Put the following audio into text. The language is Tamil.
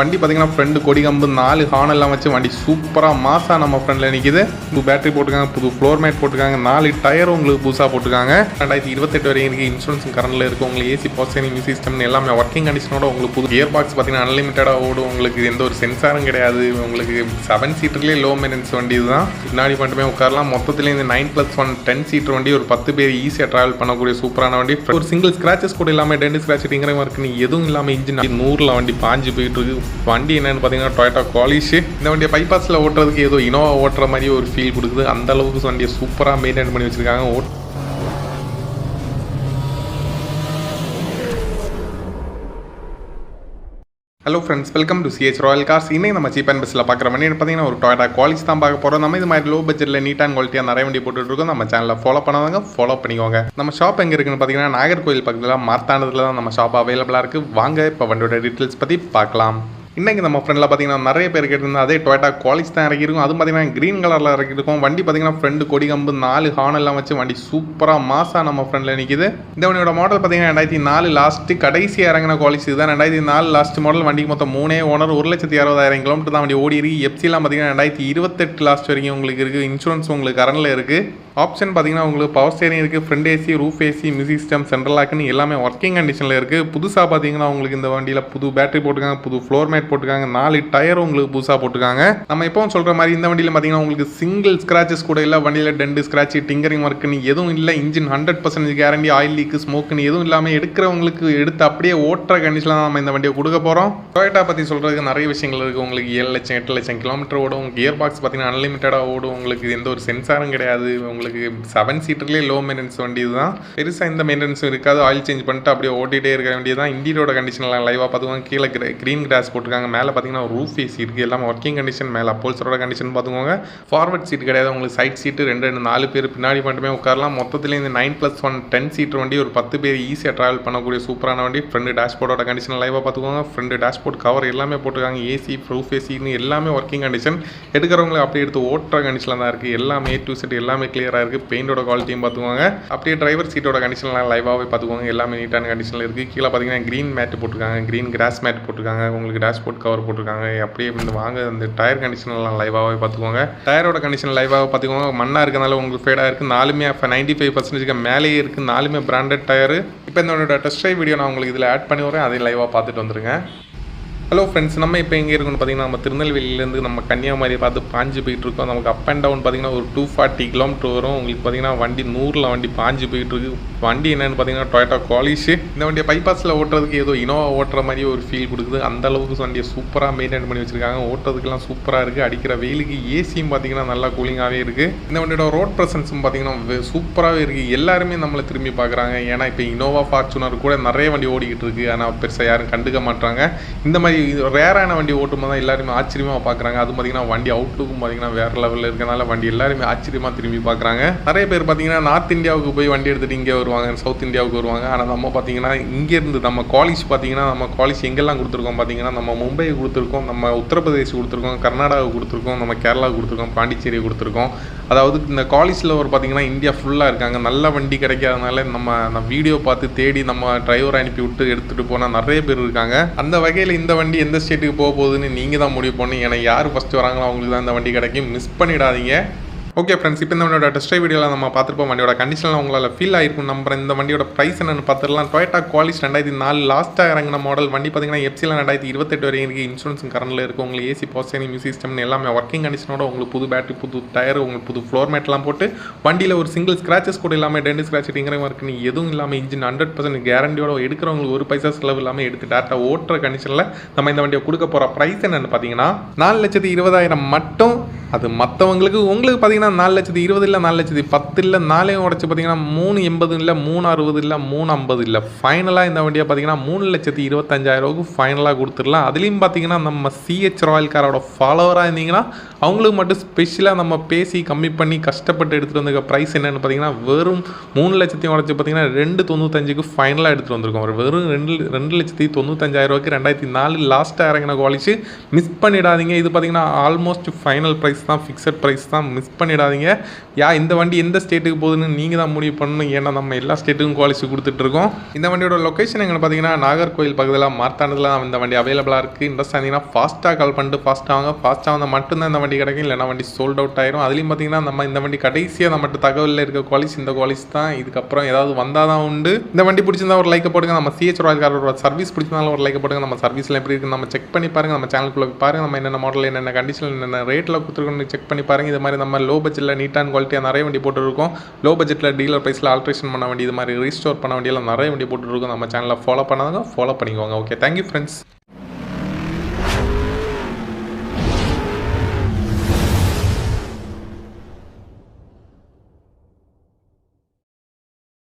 வண்டி பார்த்தீங்கன்னா ஃப்ரெண்டு கொடி கம்பு 4 ஹார்ன் எல்லாம் வச்சு வண்டி சூப்பராக மாசாக நம்ம ஃப்ரெண்டில் நிற்கிது. புது பேட்டரி போட்டுருக்காங்க, புது ஃப்ளோர் மேட் போட்டுருக்காங்க, 4 டயர் உங்களுக்கு புதுசாக போட்டுருக்காங்க. 2028 வரைக்கும் இருக்குது. இன்சூரன்ஸ் கரண்டில் இருக்குது. உங்களுக்கு ஏசி பாசிட்டிவ் மியூசிக் சிஸ்டம் எல்லாமே ஒர்க்கிங் கண்டிஷனோட உங்களுக்கு புது கியர் பாக்ஸ் பார்த்தீங்கன்னா அன்லிமிட்டடாக ஓடும். உங்களுக்கு எந்த ஒரு சென்சாரும் கிடையாது. உங்களுக்கு 7 சீட்டர்லேயே லோ மெயின்டெனன்ஸ் வண்டி இதுதான். பின்னாடி மட்டுமே உட்காரலாம். மொத்தத்தில் இந்த 9+1 10 சீட்டர் வண்டி ஒரு 10 பேர் ஈஸியாக ட்ராவல் பண்ணக்கூடிய சூப்பரான வண்டி. ஒரு சிங்கிள் ஸ்க்ராச்சஸ் கூட இல்லாமல் டென்ட் ஸ்க்ராட்ச் டிங்கிற மாதிரி இருக்குன்னு எதுவும் இல்லாமல் இன்ஜின் 100ல் வண்டி பாஞ்சு போயிட்டு இருக்கு. வண்டி என்னன்னு பார்த்தீங்கன்னா டொயோட்டா குவாலிஷ். இந்த வண்டியை பைபாஸில் ஓட்டுறதுக்கு ஏதோ இனோவா ஓட்டுற மாதிரி ஒரு ஃபீல் கொடுக்குது. அந்த அளவுக்கு வண்டியை சூப்பராக மெயின்டைன் பண்ணி வச்சிருக்காங்க. Hello friends, welcome to CH Royal cars. இன்னைக்கு நம்ம சீப் அண்ட் பெஸ்ட்டில் பார்க்குற வண்டி பார்த்தீங்கன்னா ஒரு டொயோட்டா குவாலிட்டி தான் பார்க்க போகிறோம். நம்ம இது மாதிரி லோ பட்ஜெட்டில் நீட் அண்ட் குவாலிட்டியாக நிறைய வண்டி போட்டுருக்கோம். நம்ம சேனலில் ஃபாலோ பண்ணாதவங்க ஃபாலோ பண்ணிக்கோங்க. நம்ம ஷாப் எங்கே இருக்குன்னு பார்த்தீங்கன்னா நாகர்கோவில் பக்கத்தில் மார்த்தாண்டத்தில் தான் நம்ம ஷாப் அவைலபிளாக இருக்குது. வாங்க இப்போ வண்டியோட டீட்டெயில்ஸ் பற்றி பார்க்கலாம். இன்றைக்கி நம்ம ஃப்ரெண்டில் பார்த்தீங்கன்னா நிறைய பேர் கேட்டிருந்தா அதே டொயோட்டா குவாலிட்டி தான் இறக்கிருக்கும். அது பார்த்தீங்கன்னா க்ரீன் கலரில் இறக்கிருக்கும். வண்டி பார்த்தீங்கன்னா ஃப்ரெண்டு கொடி கம்பு 4 ஹார்ன் எல்லாம் வச்சு வண்டி சூப்பராக மாசாக நம்ம ஃப்ரெண்டில் நிற்கிது. இந்த வண்டியோட மாடல் பார்த்தீங்கன்னா 2004 லாஸ்ட்டு கடைசியாக இறங்கின குவாலிட்டி தான். 2004 லாஸ்ட் மாடல். வண்டிக்கு மொத்தம் 3 ஓனர், 1,60,000 கிலோமீட்டர் தான் வண்டி ஓடி இருக்குது. எஃப்சிலாம் பார்த்தீங்கன்னா 2028 லாஸ்ட் வரைக்கும் உங்களுக்கு இருக்குது. இன்சூரன்ஸ் உங்களுக்கு கரண்டில் இருக்குது. ஆப்ஷன் பார்த்தீங்கன்னா உங்களுக்கு பவர் ஸ்டேரிங் இருக்குது, front AC, roof AC, music system, central லாக்குன்னு எல்லாமே ஒர்க்கிங் கண்டிஷனில் இருக்குது. புதுசாக பார்த்தீங்கன்னா உங்களுக்கு இந்த வண்டியில் புது பேட்டரி போட்டுருக்காங்க, புது ஃப்ளோர் மேட் போட்டுருக்காங்க, 4 டயர் உங்களுக்கு புதுசாக போட்டுருக்காங்க. நம்ம எப்பவும் சொல்கிற மாதிரி இந்த வண்டியில் பார்த்தீங்கன்னா உங்களுக்கு சிங்கிள் ஸ்க்ராச்சஸ் கூட இல்லை. வண்டியில் டென்ட் ஸ்க்ராட்ச் டிங்கரிங் ஒர்க்குன்னு எதுவும் இல்லை. இன்ஜின் 100% கேரண்டி, ஆயில் லீக்கு, ஸ்மோக்குன்னு எதுவும் இல்லாமல் எடுக்கிறவங்களுக்கு எடுத்து அப்படியே ஓட்டுற கண்டிஷனில் தான் நம்ம இந்த வண்டியை கொடுக்க போகிறோம். டொயோட்டா பற்றி சொல்கிறதுக்கு நிறைய விஷயங்கள் இருக்குது. உங்களுக்கு 7 லட்சம் 8 லட்சம் கிலோமீட்டர் ஓடும். கியர் பாக்ஸ் பார்த்தீங்கன்னா அன்லிமிட்டடாக ஓடும். உங்களுக்கு எந்த ஒரு சென்சாரும் கிடையாது. உங்களுக்கு 7 சீட்டர்லேயே லோ மெயின்டெனன்ஸ் வண்டி தான். பெருசாக எந்த மெயின்டெனன்ஸும் இருக்காது. ஆயில் சேஞ்ச் பண்ணிட்டு அப்படியே ஓட்டிகிட்டே இருக்க வேண்டியது தான். இன்டீரியரோட கண்டிஷன்லாம் லைவாக பார்த்துக்கோங்க. கீழே க்ரீன் கிராஸ் போட்டிருக்காங்க. மேலே பார்த்தீங்கன்னா ரூஃப் ஏசி இருக்குது. எல்லாமே ஒர்க்கிங் கண்டிஷன். மேலே அப்போல்ஸரோட கண்டிஷன் பார்த்துக்கோங்க. ஃபார்வர்ட் சீட் கிடையாது. உங்களுக்கு சைட் சீட்டு 2-4 பேர் பின்னாடி மட்டுமே உட்காரலாம். மொத்தத்தில் இந்த 9+1 10 சீட்டர் வண்டி ஒரு 10 பேர் ஈஸியாக ட்ராவல் பண்ணக்கூடிய சூப்பரான வண்டி. ஃப்ரெண்டு டேஷ்போர்டோட கண்டிஷன் லைவாக பார்த்துக்கோங்க. ஃப்ரெண்டு டேஷ்போர்ட் கவர் எல்லாமே போட்டிருக்காங்க. ஏசி, ரூஃப் ஏசின்னு எல்லாமே ஒர்க்கிங் கண்டிஷன். எடுக்கிறவங்களை அப்படியே எடுத்து ஓட்டுற கண்டிஷனில் தான் இருக்குது. எல்லாமே A to Z எல்லாமே கிளியராக இருக்குது. பெயிண்டோட குவாலிட்டியும் பார்த்துக்கோங்க. அப்படியே டிரைவர் சீட்டோட கண்டிஷன்லாம் லைவாகவே பார்த்துக்கோங்க. எல்லாமே நீட்டான கண்டிஷனில் இருக்குது. கீழே பார்த்தீங்கன்னா க்ரீன் மேட் போட்டிருக்காங்க, க்ரீன் கிராஸ் மேட் போட்டிருக்காங்க. உங்களுக்கு டேஷ்போர்ட் கவர் போட்டிருக்காங்க. அப்படியே வாங்க அந்த டயர் கண்டிஷன்லாம் லைவாகவே பார்த்துக்கோங்க. டயரோட கண்டிஷன் லைவாக பார்த்துக்கோங்க. மண்ணாக இருக்கிறனால உங்களுக்கு ஃபேடாக இருக்குது. 4மே 95% மேலேயே இருக்குது. 4மே பிராண்டட் டயரு. இப்போ என்னோட டெஸ்ட் ட்ரைவ் வீடியோ நான் உங்களுக்கு இதில் ஆட் பண்ணி வரேன். அதை லைவாக பார்த்துட்டு வந்துருங்க. ஹலோ ஃப்ரெண்ட்ஸ், நம்ம இப்போ எங்கே இருக்குன்னு பார்த்தீங்கன்னா நம்ம திருநெல்வேலியிலேருந்து நம்ம கன்னியாகுமரி பார்த்து பாஞ்சு போயிட்டுருக்கோம். நமக்கு அப் அண்ட் டவுன் பார்த்தீங்கன்னா ஒரு 240 கிலோமீட்டர் வரும். உங்களுக்கு பார்த்தீங்கன்னா வண்டி 100ல் வண்டி பாஞ்சு போயிட்டுருக்கு. வண்டி என்னென்னு பார்த்தீங்கன்னா டொயோட்டா குவாலிஷ். இந்த வண்டியை பைபாஸில் ஓட்டுறதுக்கு ஏதோ இனோவா ஓட்டுற மாதிரி ஒரு ஃபீல் கொடுக்குது. அந்த அளவுக்கு வண்டியை சூப்பராக மெயின்டைன் பண்ணி வச்சிருக்காங்க. ஓட்டுறதுக்கெல்லாம் சூப்பராக இருக்குது. அடிக்கிற வெயிலுக்கு ஏசியும் பார்த்தீங்கன்னா நல்லா கூலிங்காகவே இருக்குது. இந்த வண்டியோட ரோட் ப்ரெசன்ஸும் பார்த்தீங்கன்னா சூப்பராகவே இருக்குது. எல்லாருமே நம்மளை திரும்பி பார்க்குறாங்க. ஏன்னா இப்போ இனோவா ஃபார்ச்சுனர் கூட நிறைய வண்டி ஓடிக்கிட்டு இருக்குது. ஆனால் பெருசாக யாரும் கண்டுக்க மாட்டாங்க. இந்த மாதிரி இது ரேரான வண்டி ஓட்டும்போது தான் எல்லாருமே ஆச்சரியமாக பார்க்குறாங்க. அது பார்த்தீங்கன்னா வண்டி அவுட்லுக்கும் பார்த்தீங்கன்னா வேறு லெவலில் இருக்கிறனால வண்டி எல்லாருமே ஆச்சரியமாக திரும்பி பார்க்குறாங்க. நிறைய பேர் பார்த்தீங்கன்னா நார்த் இந்தியாவுக்கு போய் வண்டி எடுத்துகிட்டு இங்கே வருவாங்க, சவுத் இந்தியாவுக்கு வருவாங்க. ஆனால் நம்ம பார்த்தீங்கன்னா இங்கேருந்து நம்ம குவாலிட்டி பார்த்தீங்கன்னா நம்ம குவாலிட்டி எங்கெல்லாம் கொடுத்துருக்கோம் பார்த்தீங்கன்னா நம்ம மும்பை கொடுத்துருக்கோம், நம்ம உத்தரப்பிரதேஷ் கொடுத்துருக்கோம், கர்நாடகா கொடுத்துருக்கோம், நம்ம கேரளா கொடுத்துருக்கோம், பாண்டிச்சேரி கொடுத்துருக்கோம். அதாவது இந்த குவாலிட்டியில் ஒரு பார்த்தீங்கன்னா இந்தியா ஃபுல்லாக இருக்காங்க. நல்ல வண்டி கிடைக்காதனால நம்ம வீடியோ பார்த்து தேடி நம்ம டிரைவர் அனுப்பி விட்டு எடுத்துகிட்டு போனால் நிறைய பேர் இருக்காங்க. அந்த வகையில் இந்த வண்டி எந்த ஸ்டேட்டுக்கு போக போகுதுன்னு நீங்கள் தான் முடிவு பண்ணி. ஏன்னா யார் ஃபஸ்ட்டு வராங்களோ அவங்களுக்கு தான் இந்த வண்டி கிடைக்கும். மிஸ் பண்ணிடாதீங்க. ஓகே ஃப்ரெண்ட்ஸ், இப்போ இந்த வண்டியோட டெஸ்ட் ட்ரைவ் வீடியோவில் நம்ம பார்த்துருப்போம். வண்டியோட கண்டிஷனில் உங்களால் ஃபீல் ஆகிருக்கும் நம்புறேன். இந்த வண்டியோட ப்ரைஸ் என்னென்னு பார்த்துடலாம். டொயோட்டா குவாலிட்டி 2004 லாஸ்ட்டாக இறங்கின மாடல் வண்டி பார்த்தீங்கன்னா எஃப்சியில் 2028 வரைக்கும் இருக்குது. இன்சூரன்ஸ் கரண்டில் இருக்குது. உங்களுக்கு ஏசி, பாசிட்டிவ் மியூசிக் சிஸ்டம் எல்லாமே ஒர்க்கிங் கண்டிஷனோட உங்களுக்கு புது பேட்டரி, புது டயர், உங்களுக்கு புது ஃப்ளோர் மேட்லாம் போட்டு வண்டியில் ஒரு சிங்கிள் ஸ்க்ராச்சஸ் கூட இல்லாமல் டென்ட் ஸ்க்ராட்ச் டிங்கிற ஒர்க்குன்னு எதுவும் இல்லாமல் இன்ஜின் 100% கேரண்டியோட எடுக்கிறவங்களுக்கு ஒரு பைசா செலவு இல்லாமல் எடுத்து டேரெக்டாக ஓட்டுற கண்டிஷனில் நம்ம இந்த வண்டியை கொடுக்க போகிற ப்ரைஸ் என்னென்னு பார்த்தீங்கன்னா 4,20,000 மட்டும். அது மற்றவங்களுக்கு உங்களுக்கு பார்த்தீங்கன்னா 4,20,000 இல்லை, 4,10,000 இல்லை, 4 உடச்சி பார்த்தீங்கன்னா 3,80,000 இல்லை, 3,60,000 இல்லை, 3,50,000 இல்லை. ஃபைனலாக இந்த வண்டியை பார்த்தீங்கன்னா 3,25,000 ஃபைனலாக கொடுத்துடலாம். அதுலேயும் பார்த்தீங்கன்னா நம்ம சிஹெச் ராயல் காரோட ஃபாலோவராக இருந்தீங்கன்னா அவங்களுக்கு மட்டும் ஸ்பெஷலாக நம்ம பேசி கம்மி பண்ணி கஷ்டப்பட்டு எடுத்துகிட்டு வந்திருக்க ப்ரைஸ் என்னென்னு பார்த்தீங்கன்னா வெறும் 3,00,000 உடச்சி பார்த்தீங்கன்னா 2,95,000 ஃபைனலாக எடுத்துகிட்டு வந்திருக்கோம். வெறும் 2,95,000 2004 லாஸ்ட்டாக இறங்கின குவாலிட்டி. மிஸ் பண்ணிடாதீங்க. இது பார்த்தீங்கன்னா ஆல்மோஸ்ட் ஃபைனல் ப்ரைஸ் தான், ஃபிக்ஸட் ப்ரைஸ் தான். மிஸ் பண்ணி பண்ணிடாதீங்க. இந்த வண்டி எந்த ஸ்டேட்டுக்கு போகுதுன்னு நீங்கள் தான் முடிவு பண்ணணும். ஏன்னா நம்ம எல்லா ஸ்டேட்டுக்கும் குவாலிட்டி கொடுத்துட்ருக்கோம். இந்த வண்டியோட லொக்கேஷன் எங்கே பார்த்தீங்கன்னா நாகர்கோவில் பக்கத்தில் மார்த்தாண்டத்தில் இந்த வண்டி அவைலபிளாக இருக்குது. இன்ட்ரெஸ்ட் ஆனீங்கன்னா ஃபாஸ்ட்டாக கால் பண்ணிட்டு ஃபாஸ்ட்டாக வாங்க. ஃபாஸ்ட்டாக வந்தால் மட்டும்தான் இந்த வண்டி கிடைக்கும், இல்லைனா வண்டி சோல்ட் அவுட் ஆயிரும். அதுலேயும் பார்த்தீங்கன்னா நம்ம இந்த வண்டி கடைசியாக நம்மகிட்ட தகவலில் இருக்க குவாலிட்டி இந்த குவாலிட்டி தான். இதுக்கப்புறம் ஏதாவது வந்தால் தான் உண்டு. இந்த வண்டி பிடிச்சிருந்தா ஒரு லைக் போடுங்க. நம்ம சிஹெச் ராயல் காரோட சர்வீஸ் பிடிச்சிருந்தாலும் ஒரு லைக் போடுங்க. நம்ம சர்வீஸில் எப்படி இருக்குது நம்ம செக் பண்ணி பாருங்கள். நம்ம சேனலுக்குள்ளே பாருங்கள். நம்ம என்னென்ன மாடல் என்னென்ன கண்டிஷன் என்னென்ன ரேட்டில் கொடுத்துருக்கோன்னு செக் பண்ணி பாருங்கள். இது மாதிரி நம்ம லோ பட்ஜெட்டில் நீட் அண்ட் குவாலிட்டியாக நிறைய வண்டி போட்டுருக்கோம். லோ பட்ஜெட்டில் டீலர் ப்ரைஸில் ஆல்ட்ரேஷன் பண்ண வண்டி, இது மாதிரி ரீஸ்டோர் பண்ண வண்டியெல்லாம் நிறைய வண்டி போட்டுருக்கோம். நம்ம சேனலில் ஃபாலோ பண்ணாதவங்க ஃபாலோ பண்ணிக்கோங்க. Okay, thank you friends.